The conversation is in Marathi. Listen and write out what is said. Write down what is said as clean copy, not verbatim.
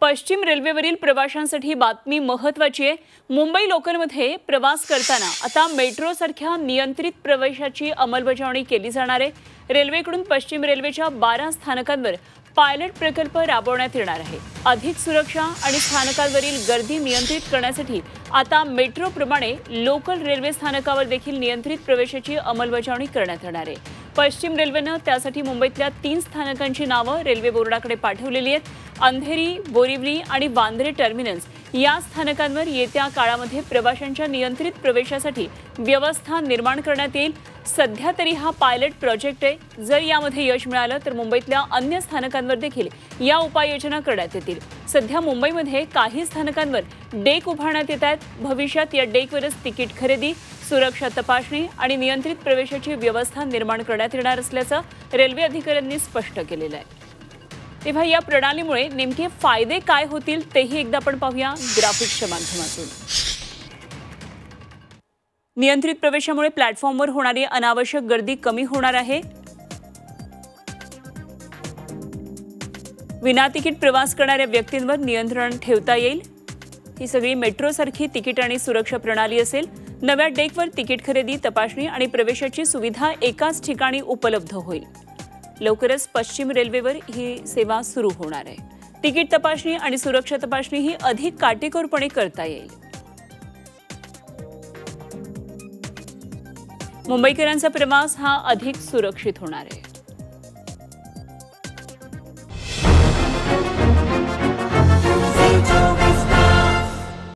पश्चिम रेल्वेवरील प्रवाशांसाठी बातमी महत्त्वाची आहे। मुंबई लोकलमध्ये प्रवास करताना आता मेट्रो सारख्या नियंत्रित प्रवेशाची अंमलबजावणी केली जाणार आहे। रेल्वेकडून पश्चिम रेल्वेच्या 12 स्थानकांवर पायलट प्रकल्प राबवण्यात येणार आहे। अधिक सुरक्षा आणि स्थानकांवरील गर्दी नियंत्रित करण्यासाठी आता मेट्रो प्रमाणे लोकल रेल्वे स्थानकावर देखील नियंत्रित प्रवेशाची अंमलबजावणी करण्यात येणार आहे। पश्चिम रेल्वेने त्यासाठी मुंबईतल्या 3 स्थानकांची नावे रेल्वे बोर्डाकडे पाठवलेली आहेत। अंधेरी, बोरिवली आणि वांद्रे टर्मिनल्स या स्थानकांवर येत्या काळामध्ये प्रवाशांच्या नियंत्रित प्रवेशासाठी व्यवस्था निर्माण करण्यात येईल। सध्या तरी हा पायलट प्रोजेक्ट आहे। जर यामध्ये यश मिळालं तर मुंबईतल्या अन्य स्थानकांवर देखील या उपाययोजना करण्यात येतील। सध्या मुंबईमध्ये काही स्थानकांवर डेक उभारण्यात येत आहेत। भविष्यात या डेकवरच तिकीट खरेदी, सुरक्षा तपासणी आणि नियंत्रित प्रवेशाची व्यवस्था निर्माण करण्यात येणार असल्याचं रेल्वे अधिकाऱ्यांनी स्पष्ट केलेलं आहे। तेव्हा या प्रणालीमुळे नेमके फायदे काय होतील तेही एकदा आपण पाहूया ग्राफिक्सच्या माध्यमातून। नियंत्रित प्रवेशामुळे प्लॅटफॉर्मवर होणारी अनावश्यक गर्दी कमी होणार आहे। विना तिकीट प्रवास करणाऱ्या व्यक्तींवर नियंत्रण ठेवता येईल। ही सगळी मेट्रो सारखी तिकीट आणि सुरक्षा प्रणाली असेल। नव्या डेकवर तिकीट खरेदी, तपासणी आणि प्रवेशाची सुविधा एकाच ठिकाणी उपलब्ध होईल। लवकरच पश्चिम रेल्वेवर ही सेवा सुरू होणार आहे। तिकीट तपासणी आणि सुरक्षा तपासणी ही अधिक काटेकोरपणे करता येईल। मुंबईकरांचा प्रवास हा अधिक सुरक्षित होणार आहे।